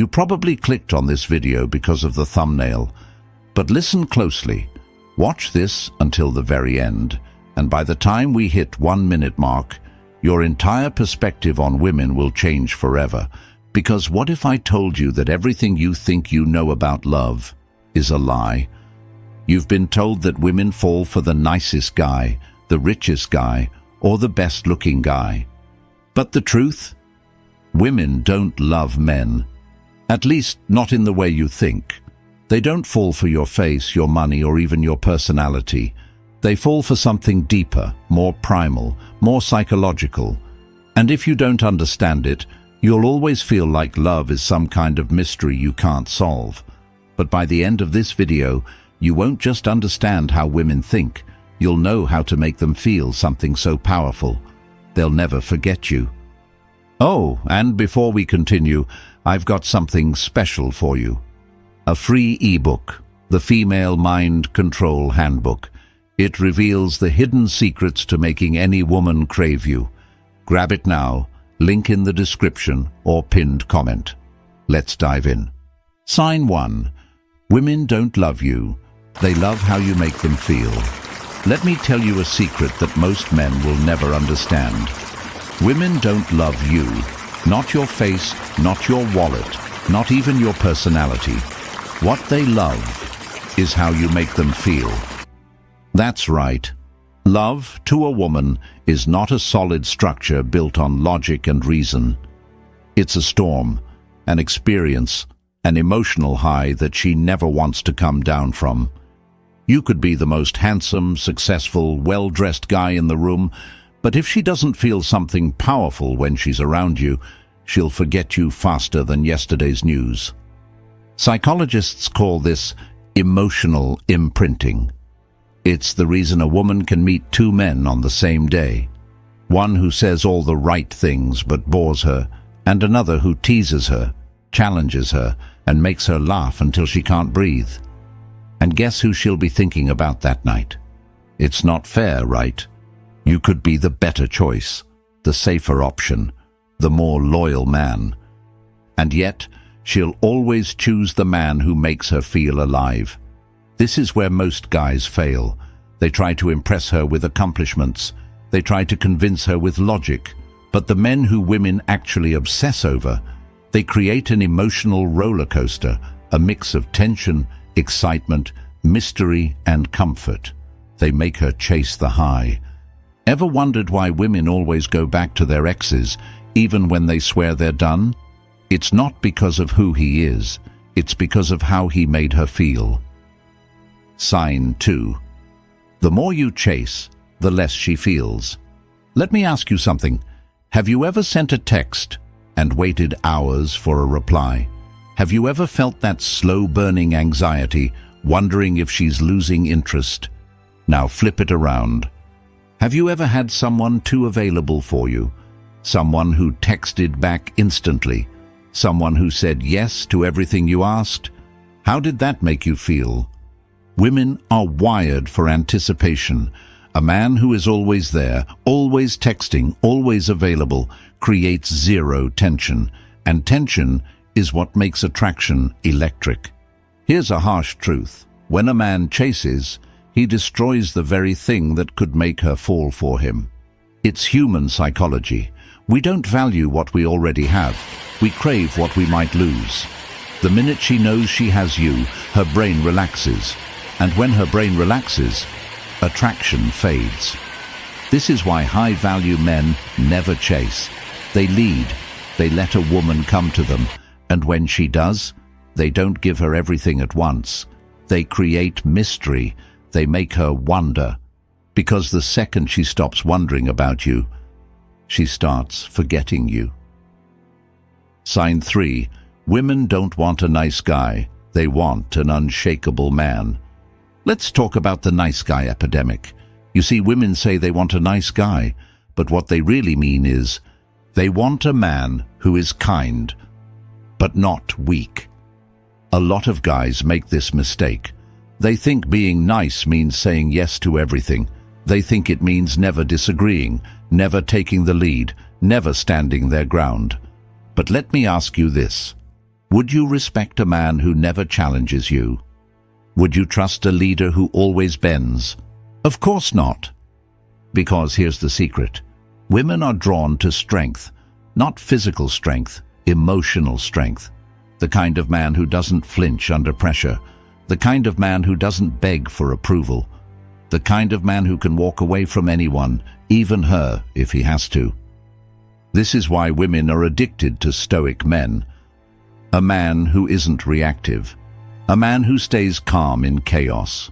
You probably clicked on this video because of the thumbnail, but listen closely. Watch this until the very end, and by the time we hit 1 minute mark, your entire perspective on women will change forever. Because what if I told you that everything you think you know about love is a lie? You've been told that women fall for the nicest guy, the richest guy, or the best-looking guy. But the truth? Women don't love men. At least not in the way you think. They don't fall for your face, your money, or even your personality. They fall for something deeper, more primal, more psychological. And if you don't understand it, you'll always feel like love is some kind of mystery you can't solve. But by the end of this video, you won't just understand how women think, you'll know how to make them feel something so powerful. They'll never forget you. Oh, and before we continue, I've got something special for you. A free ebook, the Female Mind Control Handbook. It reveals the hidden secrets to making any woman crave you. Grab it now, link in the description or pinned comment. Let's dive in. Sign 1. Women don't love you. They love how you make them feel. Let me tell you a secret that most men will never understand. Women don't love you. Not your face, not your wallet, not even your personality. What they love is how you make them feel. That's right. Love, to a woman, is not a solid structure built on logic and reason. It's a storm, an experience, an emotional high that she never wants to come down from. You could be the most handsome, successful, well-dressed guy in the room, but if she doesn't feel something powerful when she's around you, she'll forget you faster than yesterday's news. Psychologists call this emotional imprinting. It's the reason a woman can meet 2 men on the same day. One who says all the right things but bores her, and another who teases her, challenges her, and makes her laugh until she can't breathe. And guess who she'll be thinking about that night? It's not fair, right? You could be the better choice, the safer option, the more loyal man. And yet, she'll always choose the man who makes her feel alive. This is where most guys fail. They try to impress her with accomplishments. They try to convince her with logic. But the men who women actually obsess over, they create an emotional roller coaster, a mix of tension, excitement, mystery, and comfort. They make her chase the high. Ever wondered why women always go back to their exes, even when they swear they're done? It's not because of who he is. It's because of how he made her feel. Sign 2. The more you chase, the less she feels. Let me ask you something. Have you ever sent a text and waited hours for a reply? Have you ever felt that slow-burning anxiety, wondering if she's losing interest? Now flip it around. Have you ever had someone too available for you? Someone who texted back instantly? Someone who said yes to everything you asked? How did that make you feel? Women are wired for anticipation. A man who is always there, always texting, always available, creates zero tension. And tension is what makes attraction electric. Here's a harsh truth. When a man chases, he destroys the very thing that could make her fall for him. It's human psychology. We don't value what we already have. We crave what we might lose. The minute she knows she has you, her brain relaxes. And when her brain relaxes, attraction fades. This is why high-value men never chase. They lead. They let a woman come to them. And when she does, they don't give her everything at once. They create mystery. They make her wonder. Because the second she stops wondering about you, she starts forgetting you. Sign 3. Women don't want a nice guy. They want an unshakable man. Let's talk about the nice guy epidemic. You see, women say they want a nice guy, but what they really mean is they want a man who is kind, but not weak. A lot of guys make this mistake. They think being nice means saying yes to everything. They think it means never disagreeing, never taking the lead, never standing their ground. But let me ask you this. Would you respect a man who never challenges you? Would you trust a leader who always bends? Of course not. Because here's the secret. Women are drawn to strength, not physical strength, emotional strength. The kind of man who doesn't flinch under pressure. The kind of man who doesn't beg for approval. The kind of man who can walk away from anyone, even her, if he has to. This is why women are addicted to stoic men. A man who isn't reactive. A man who stays calm in chaos.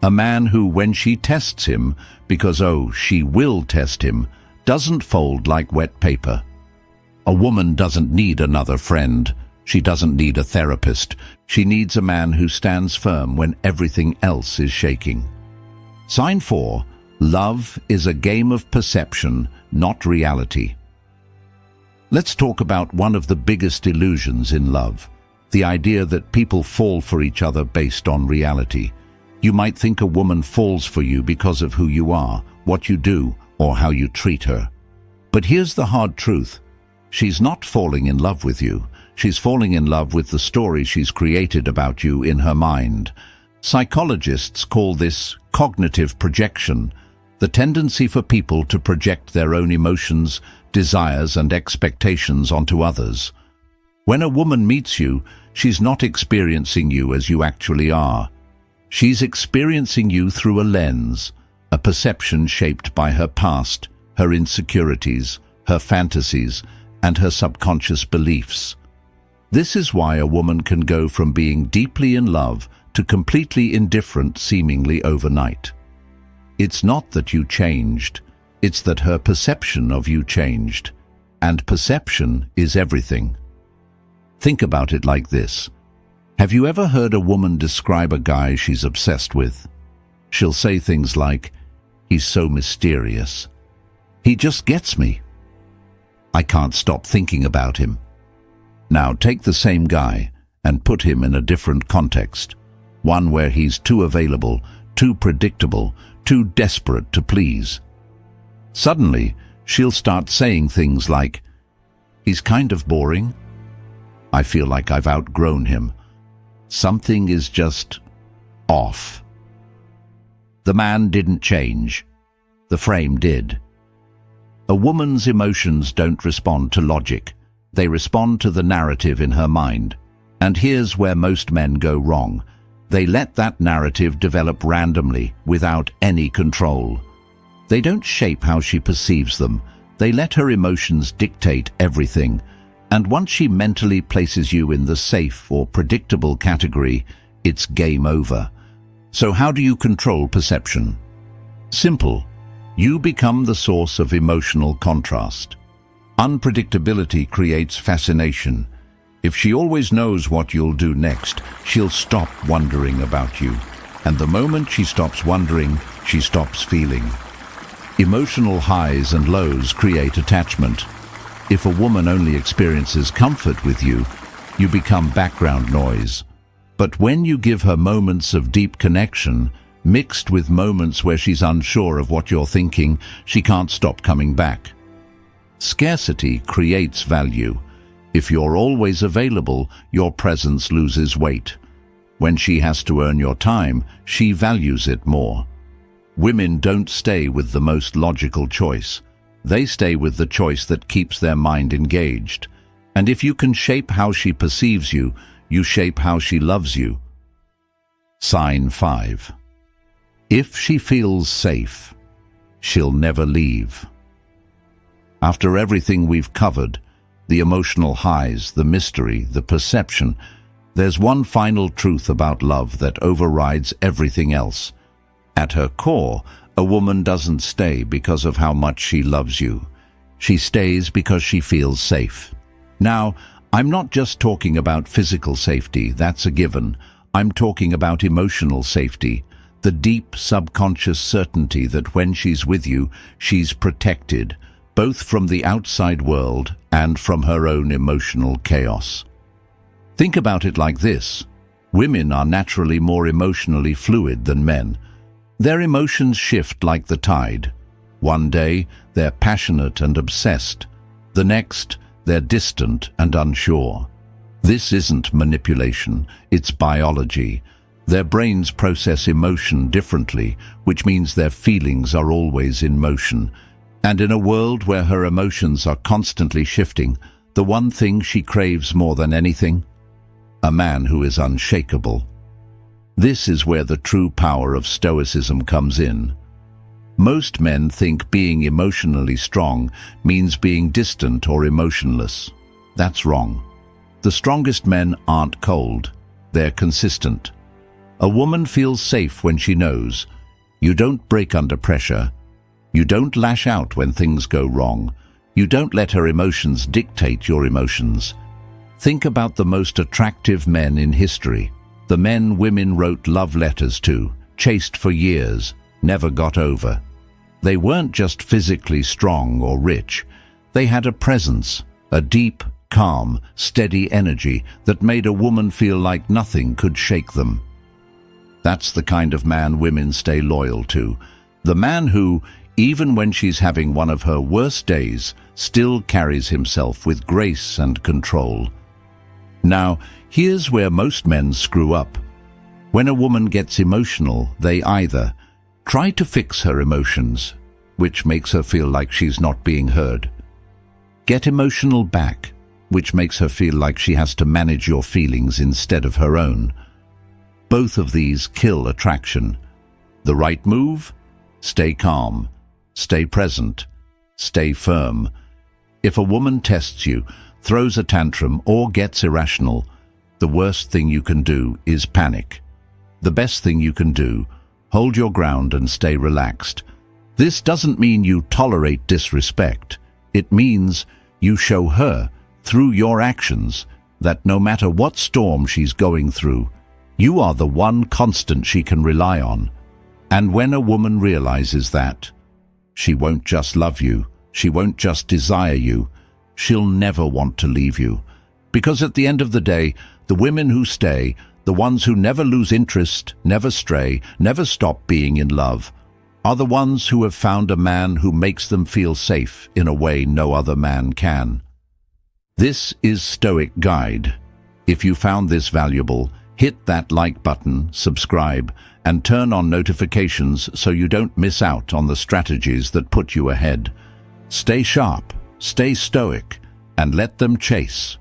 A man who, when she tests him, because she will test him, doesn't fold like wet paper. A woman doesn't need another friend. She doesn't need a therapist. She needs a man who stands firm when everything else is shaking. Sign 4. Love is a game of perception, not reality. Let's talk about one of the biggest illusions in love, the idea that people fall for each other based on reality. You might think a woman falls for you because of who you are, what you do, or how you treat her. But here's the hard truth. She's not falling in love with you. She's falling in love with the story she's created about you in her mind. Psychologists call this cognitive projection, the tendency for people to project their own emotions, desires, and expectations onto others. When a woman meets you, she's not experiencing you as you actually are. She's experiencing you through a lens, a perception shaped by her past, her insecurities, her fantasies, and her subconscious beliefs. This is why a woman can go from being deeply in love to completely indifferent seemingly overnight. It's not that you changed, it's that her perception of you changed, and perception is everything. Think about it like this. Have you ever heard a woman describe a guy she's obsessed with? She'll say things like, "He's so mysterious. He just gets me. I can't stop thinking about him." Now take the same guy and put him in a different context, one where he's too available, too predictable, too desperate to please. Suddenly, she'll start saying things like, "He's kind of boring. I feel like I've outgrown him. Something is just off." The man didn't change. The frame did. A woman's emotions don't respond to logic. They respond to the narrative in her mind. And here's where most men go wrong. They let that narrative develop randomly, without any control. They don't shape how she perceives them. They let her emotions dictate everything. And once she mentally places you in the safe or predictable category, it's game over. So how do you control perception? Simple. You become the source of emotional contrast. Unpredictability creates fascination. If she always knows what you'll do next, she'll stop wondering about you. And the moment she stops wondering, she stops feeling. Emotional highs and lows create attachment. If a woman only experiences comfort with you, you become background noise. But when you give her moments of deep connection, mixed with moments where she's unsure of what you're thinking, she can't stop coming back. Scarcity creates value. If you're always available, your presence loses weight. When she has to earn your time, she values it more. Women don't stay with the most logical choice. They stay with the choice that keeps their mind engaged. And if you can shape how she perceives you, you shape how she loves you. Sign 5. If she feels safe, she'll never leave. After everything we've covered, the emotional highs, the mystery, the perception, there's one final truth about love that overrides everything else. At her core, a woman doesn't stay because of how much she loves you. She stays because she feels safe. Now, I'm not just talking about physical safety, that's a given. I'm talking about emotional safety, the deep subconscious certainty that when she's with you, she's protected, both from the outside world and from her own emotional chaos. Think about it like this. Women are naturally more emotionally fluid than men. Their emotions shift like the tide. One day, they're passionate and obsessed. The next, they're distant and unsure. This isn't manipulation, it's biology. Their brains process emotion differently, which means their feelings are always in motion. And in a world where her emotions are constantly shifting, the one thing she craves more than anything? A man who is unshakable. This is where the true power of Stoicism comes in. Most men think being emotionally strong means being distant or emotionless. That's wrong. The strongest men aren't cold, they're consistent. A woman feels safe when she knows you don't break under pressure, you don't lash out when things go wrong, you don't let her emotions dictate your emotions. Think about the most attractive men in history, the men women wrote love letters to, chased for years, never got over. They weren't just physically strong or rich, they had a presence, a deep, calm, steady energy that made a woman feel like nothing could shake them. That's the kind of man women stay loyal to. The man who, even when she's having one of her worst days, still carries himself with grace and control. Now, here's where most men screw up. When a woman gets emotional, they either try to fix her emotions, which makes her feel like she's not being heard, get emotional back, which makes her feel like she has to manage your feelings instead of her own. Both of these kill attraction. The right move? Stay calm, stay present, stay firm. If a woman tests you, throws a tantrum, or gets irrational, the worst thing you can do is panic. The best thing you can do, hold your ground and stay relaxed. This doesn't mean you tolerate disrespect. It means you show her, through your actions, that no matter what storm she's going through, you are the one constant she can rely on. And when a woman realizes that, she won't just love you, she won't just desire you, she'll never want to leave you. Because at the end of the day, the women who stay, the ones who never lose interest, never stray, never stop being in love, are the ones who have found a man who makes them feel safe in a way no other man can. This is Stoic Guide. If you found this valuable, hit that like button, subscribe, and turn on notifications so you don't miss out on the strategies that put you ahead. Stay sharp, stay stoic, and let them chase